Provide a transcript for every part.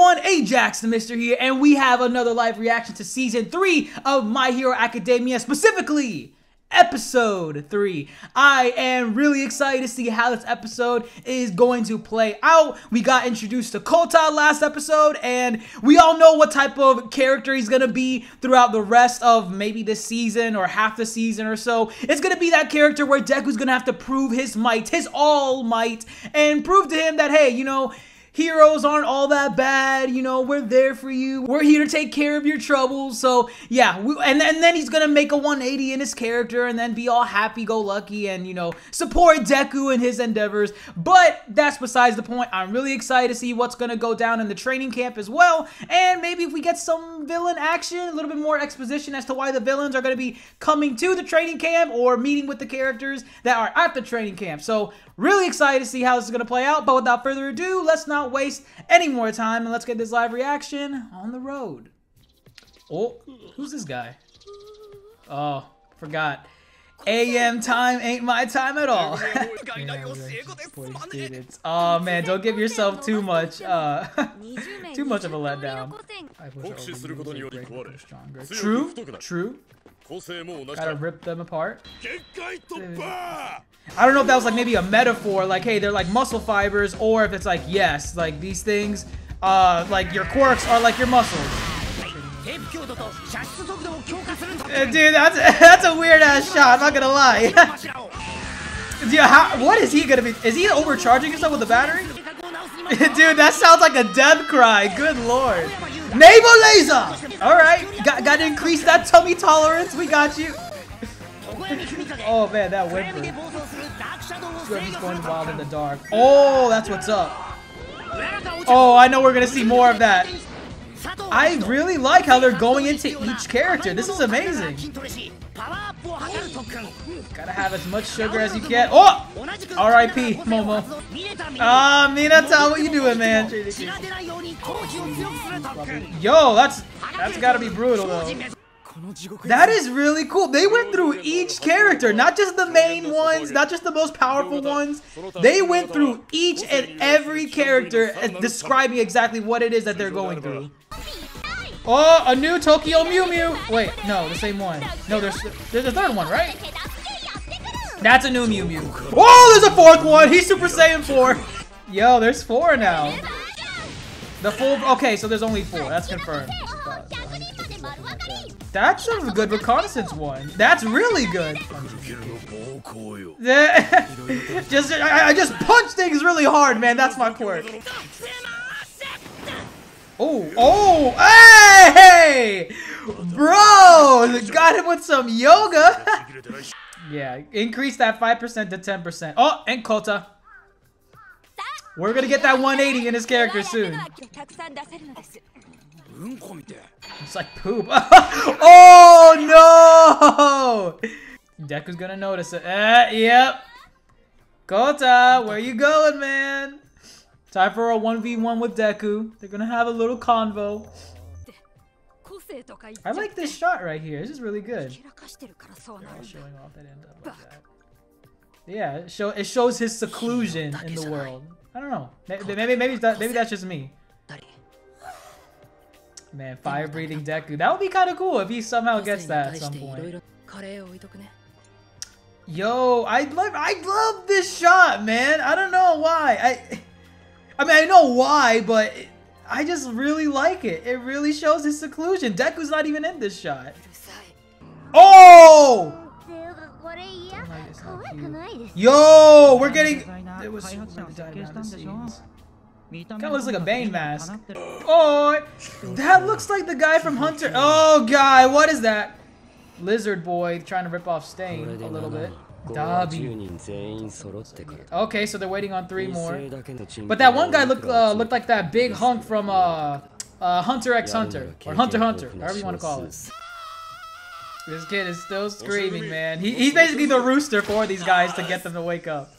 everyone, Ajax the Mister here, and we have another live reaction to Season 3 of My Hero Academia, specifically Episode 3. I am really excited to see how this episode is going to play out. We got introduced to Kota last episode, and we all know what type of character he's going to be throughout the rest of maybe this season or half the season or so. It's going to be that character where Deku's going to have to prove his might, his all might, and prove to him that, hey, you know, heroes aren't all that bad, you know, we're there for you. We're here to take care of your troubles. So, yeah, and then he's gonna make a 180 in his character and then be all happy-go-lucky and, you know, support Deku in his endeavors. But that's besides the point. I'm really excited to see what's gonna go down in the training camp as well. And maybe if we get some villain action, a little bit more exposition as to why the villains are gonna be coming to the training camp or meeting with the characters that are at the training camp. So, really excited to see how this is gonna play out. But without further ado, let's not waste any more time and let's get this live reaction on the road. Oh, who's this guy? Oh, forgot. AM time ain't my time at all. Oh man, don't give yourself too much too much of a letdown. True. Gotta rip them apart. I don't know if that was like maybe a metaphor, like, hey, they're like muscle fibers, or if it's like, yes, like these things, like your quirks are like your muscles. Dude, that's a weird ass shot, I'm not gonna lie. Dude, what is he gonna be? Is he overcharging himself with the battery? Dude, that sounds like a death cry, good lord. Naval laser! Alright, gotta increase that tummy tolerance, we got you. Oh man, that whimper. He's going wild in the dark. Oh, that's what's up. Oh, I know we're gonna see more of that. I really like how they're going into each character. This is amazing. Gotta have as much sugar as you can. Oh! R.I.P. Momo. Ah, Minata, what you doing, man? Yo, that's gotta be brutal though. That is really cool. They went through each character, not just the main ones, not just the most powerful ones. They went through each and every character, describing exactly what it is that they're going through. Oh, a new Tokyo Mew Mew. Wait, no, the same one. No, there's a third one, right? That's a new Mew Mew. Oh, there's a fourth one. He's Super Saiyan 4. Yo, there's 4 now. The full. Okay, so there's only 4. That's confirmed. That's a good reconnaissance one. That's really good. I just punch things really hard, man. That's my quirk. Oh, hey! Bro, got him with some yoga. Yeah, increase that 5% to 10%. Oh, and Kota. We're gonna get that 180 in his character soon. It's like poop. Oh no! Deku's gonna notice it. Yep. Kota, where you going, man? Time for a 1v1 with Deku. They're gonna have a little convo. I like this shot right here. This is really good. Showing off that end up like that. Yeah, it shows his seclusion in the world. I don't know. Maybe that's just me. Man, fire-breathing Deku. That would be kind of cool if he somehow gets that at some point. Yo, I love this shot, man. I don't know why. I mean, I know why, but I just really like it. It really shows his seclusion. Deku's not even in this shot. Oh! Yo, we're getting... It was kind of looks like a Bane mask. Oh, that looks like the guy from Hunter. Oh, guy, what is that? Lizard boy trying to rip off Stain a little bit. Dabi. Okay, so they're waiting on 3 more. But that one guy looked like that big hunk from Hunter x Hunter or Hunter x Hunter, however you want to call it. This kid is still screaming, man. He's basically the rooster for these guys to get them to wake up.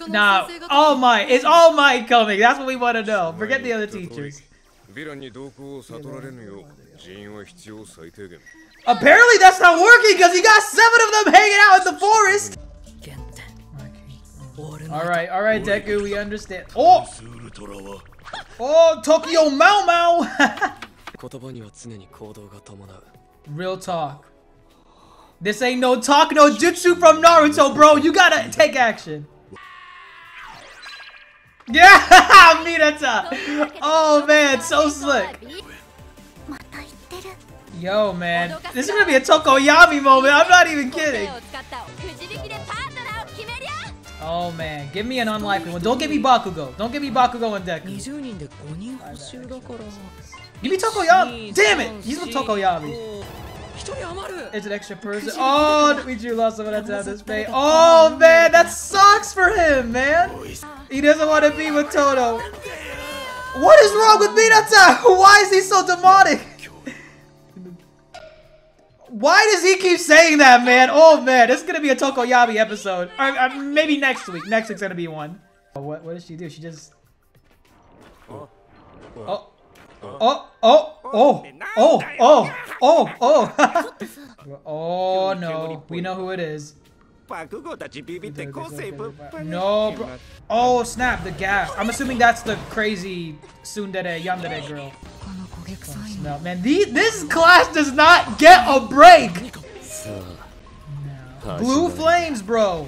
Nah, All Might. Is All Might coming? That's what we want to know. Forget the other teachers. Apparently that's not working because you got 7 of them hanging out in the forest. Alright, Deku, we understand. Oh! Oh, Tokyo Mau Mau! Real talk. This ain't no talk, no jutsu from Naruto, bro. You gotta take action. Yeah, Minata. Oh man, so slick. Yo, man, this is gonna be a Tokoyami moment. I'm not even kidding. Oh man, give me an unlikely one. Don't give me Bakugo. Don't give me Bakugo and Deku. Give me Tokoyami. Damn it, he's with Tokoyami. It's an extra person. Oh, Luigi lost someone that's out this pay. Oh man, that sucks for him, man. He doesn't want to be with Toto. What is wrong with Minata? Why is he so demonic? Why does he keep saying that, man? Oh man, this is gonna be a Tokoyami episode. Or maybe next week. Next week's gonna be one. What does she do? She just... Oh no, we know who it is. No, bro. Oh snap, the gas. I'm assuming that's the crazy tsundere yandere girl. No, man, this class does not get a break. No. Blue flames, bro.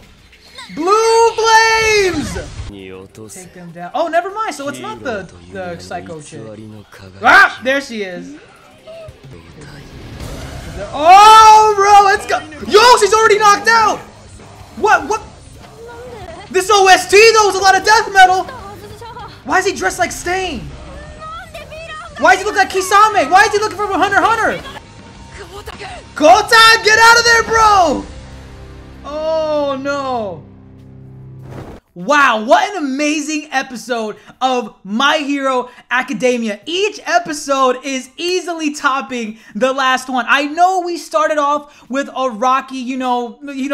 Blue flames! Take them down. Oh, never mind. So it's not the psycho chick. Ah, there she is. Oh, bro, let's go. Yo, she's already knocked out. What? This OST though is a lot of death metal. Why is he dressed like Stain? Why does he look like Kisame? Why is he looking for Hunter x Hunter? Kota, get out of there, bro! Oh no. Wow, what an amazing episode of My Hero Academia. Each episode is easily topping the last one. I know we started off with a rocky,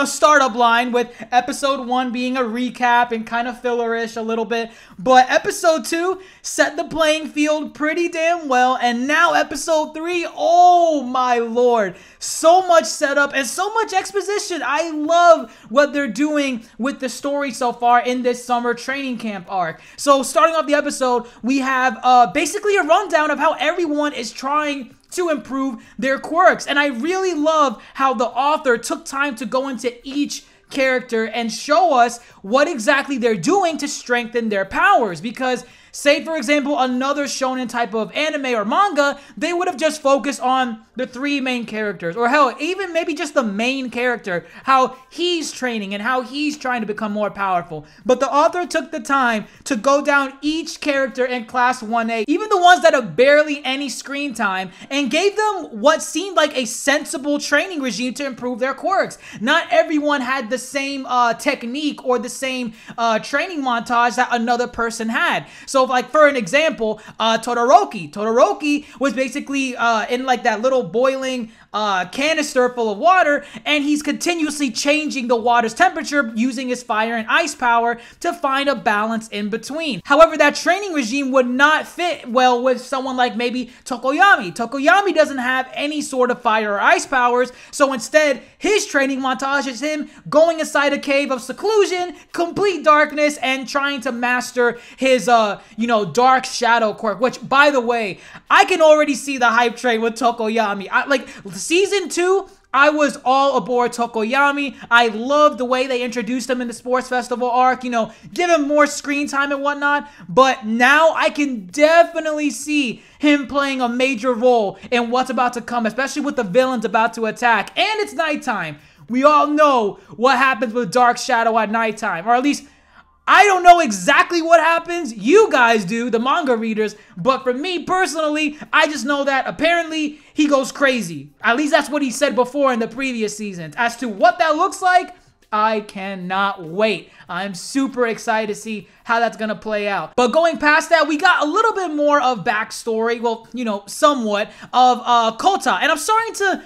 startup line with episode 1 being a recap and kind of fillerish a little bit. But episode 2 set the playing field pretty damn well. And now episode 3, oh my lord. So much setup and so much exposition. I love what they're doing with the story so far in this summer training camp arc. So starting off the episode, we have basically a rundown of how everyone is trying to improve their quirks. And I really love how the author took time to go into each character and show us what exactly they're doing to strengthen their powers. Because say, for example, another shonen type of anime or manga, they would have just focused on the 3 main characters. Or hell, even maybe just the main character, how he's training and how he's trying to become more powerful. But the author took the time to go down each character in Class 1A, even the ones that have barely any screen time, and gave them what seemed like a sensible training regime to improve their quirks. Not everyone had the same technique or the same training montage that another person had. So like for an example, Todoroki was basically in like that little boiling canister full of water, and he's continuously changing the water's temperature using his fire and ice power to find a balance in between. However, that training regime would not fit well with someone like maybe Tokoyami. Tokoyami doesn't have any sort of fire or ice powers, so instead his training montage is him going inside a cave of seclusion, complete darkness, and trying to master his dark shadow quirk, which by the way, I can already see the hype train with Tokoyami. Season 2, I was all aboard Tokoyami. I loved the way they introduced him in the sports festival arc, give him more screen time and whatnot. But now I can definitely see him playing a major role in what's about to come, especially with the villains about to attack. And it's nighttime. We all know what happens with Dark Shadow at nighttime, or at least I don't know exactly what happens. You guys do, the manga readers. But for me personally, I just know that apparently he goes crazy. At least that's what he said before in the previous seasons. As to what that looks like, I cannot wait. I'm super excited to see how that's gonna play out. But going past that, we got a little bit more of backstory. Well, somewhat of Kota. And I'm starting to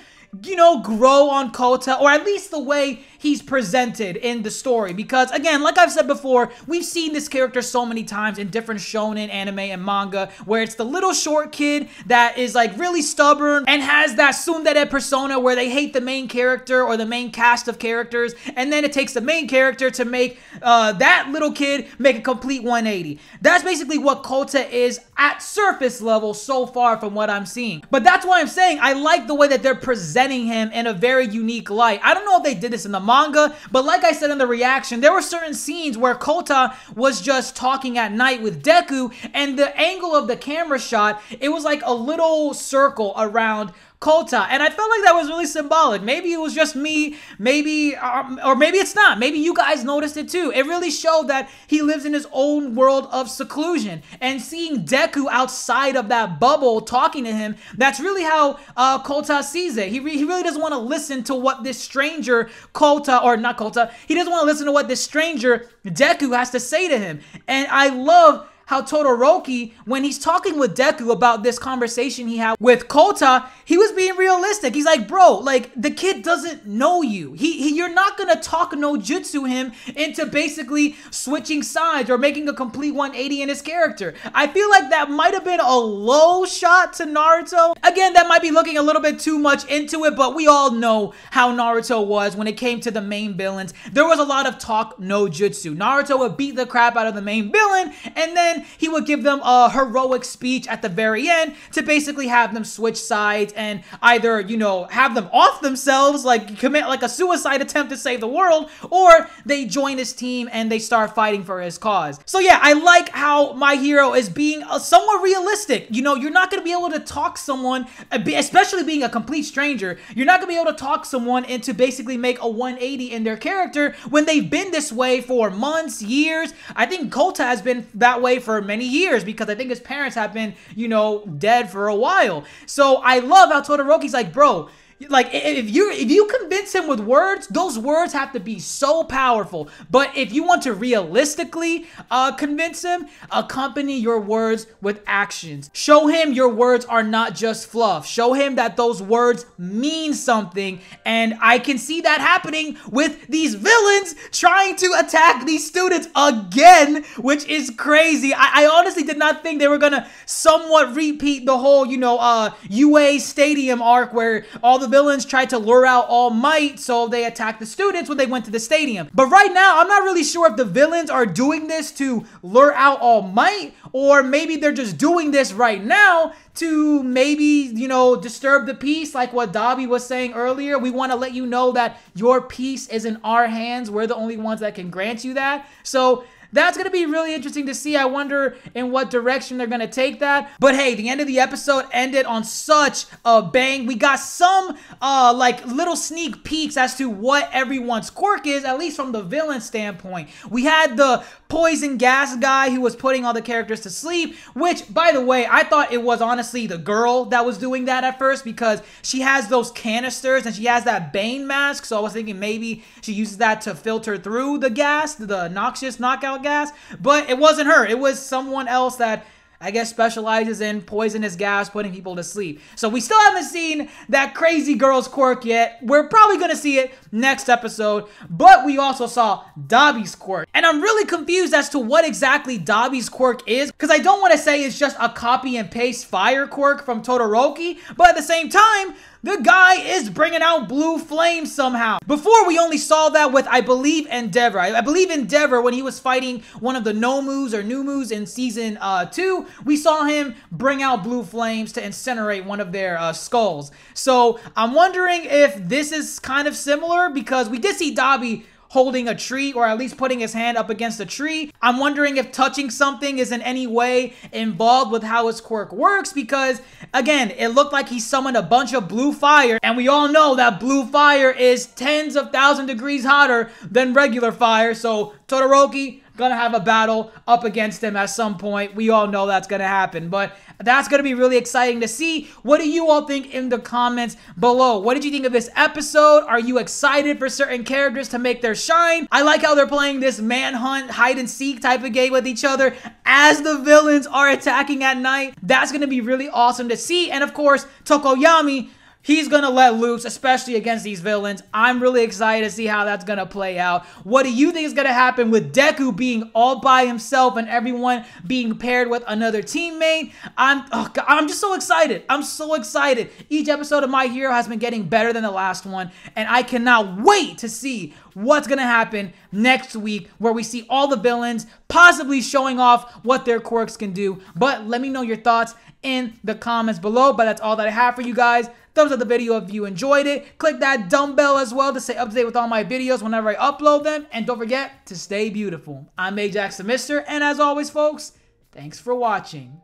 grow on Kota, or at least the way he's presented in the story. Because again, like I've said before, we've seen this character so many times in different shonen anime and manga, where it's the little short kid that is like really stubborn and has that tsundere persona where they hate the main character or the main cast of characters, and then it takes the main character to make that little kid make a complete 180. That's basically what Kota is at surface level so far from what I'm seeing. But that's why I'm saying I like the way that they're presenting him in a very unique light. I don't know if they did this in the manga, but like I said in the reaction, there were certain scenes where Kota was just talking at night with Deku, and the angle of the camera shot, it was like a little circle around Kota, and I felt like that was really symbolic. Maybe it was just me, maybe, or maybe it's not. Maybe you guys noticed it too. It really showed that he lives in his own world of seclusion, and seeing Deku outside of that bubble talking to him, that's really how Kota sees it. He really doesn't want to listen to what this stranger Kota, or not Kota, he doesn't want to listen to what this stranger Deku has to say to him. And I love how Todoroki, when he's talking with Deku about this conversation he had with Kota, he was being realistic. He's like, bro, like, the kid doesn't know you. You're not gonna talk no jutsu him into basically switching sides or making a complete 180 in his character. I feel like that might have been a low shot to Naruto. Again, that might be looking a little bit too much into it, but we all know how Naruto was when it came to the main villains. There was a lot of talk no jutsu. Naruto would beat the crap out of the main villain, and then he would give them a heroic speech at the very end to basically have them switch sides and either, you know, have them off themselves, like commit like a suicide attempt to save the world, or they join his team and they start fighting for his cause. So yeah, I like how My Hero is being somewhat realistic. You know, you're not going to be able to talk someone, especially being a complete stranger, you're not going to be able to talk someone into basically make a 180 in their character when they've been this way for months, years. I think Kota has been that way for many years because I think his parents have been, you know, dead for a while. So I love how Todoroki's like, bro, like, if you convince him with words, those words have to be so powerful. But if you want to realistically convince him, accompany your words with actions. Show him your words are not just fluff. Show him that those words mean something. And I can see that happening with these villains trying to attack these students again, which is crazy. I honestly did not think they were gonna somewhat repeat the whole, you know, UA Stadium arc where all the villains tried to lure out All Might, so they attacked the students when they went to the stadium. But right now, I'm not really sure if the villains are doing this to lure out All Might, or maybe they're just doing this right now to maybe, you know, disturb the peace, like what Dabi was saying earlier. We want to let you know that your peace is in our hands. We're the only ones that can grant you that. So that's going to be really interesting to see. I wonder in what direction they're going to take that. But hey, the end of the episode ended on such a bang. We got some like little sneak peeks as to what everyone's quirk is, at least from the villain standpoint. We had the poison gas guy who was putting all the characters to sleep, which, by the way, I thought it was honestly the girl that was doing that at first because she has those canisters and she has that Bane mask. So I was thinking maybe she uses that to filter through the gas, the noxious knockout gas, but it wasn't her. It was someone else that I guess specializes in poisonous gas, putting people to sleep. So we still haven't seen that crazy girl's quirk yet. We're probably going to see it next episode, but we also saw Dabi's quirk. And I'm really confused as to what exactly Dabi's quirk is, because I don't want to say it's just a copy and paste fire quirk from Todoroki, but at the same time, the guy is bringing out blue flames somehow. Before, we only saw that with, I believe, Endeavor. I believe Endeavor, when he was fighting one of the Nomus or Numus in season 2, we saw him bring out blue flames to incinerate one of their skulls. So I'm wondering if this is kind of similar, because we did see Dabi holding a tree, or at least putting his hand up against a tree. I'm wondering if touching something is in any way involved with how his quirk works, because again, it looked like he summoned a bunch of blue fire, and we all know that blue fire is tens of thousand degrees hotter than regular fire. So Todoroki gonna have a battle up against him at some point. We all know that's gonna happen, but that's gonna be really exciting to see. What do you all think in the comments below? What did you think of this episode? Are you excited for certain characters to make their shine? I like how they're playing this manhunt, hide and seek type of game with each other as the villains are attacking at night. That's gonna be really awesome to see. And of course, Tokoyami, he's gonna let loose, especially against these villains. I'm really excited to see how that's gonna play out. What do you think is gonna happen with Deku being all by himself and everyone being paired with another teammate? I'm just so excited. I'm so excited. Each episode of My Hero has been getting better than the last one, and I cannot wait to see what's gonna happen next week, where we see all the villains possibly showing off what their quirks can do. But let me know your thoughts in the comments below. But that's all that I have for you guys. Thumbs up the video if you enjoyed it. Click that dumbbell as well to stay up to date with all my videos whenever I upload them. And don't forget to stay beautiful. I'm Ajax the Mister, and as always, folks, thanks for watching.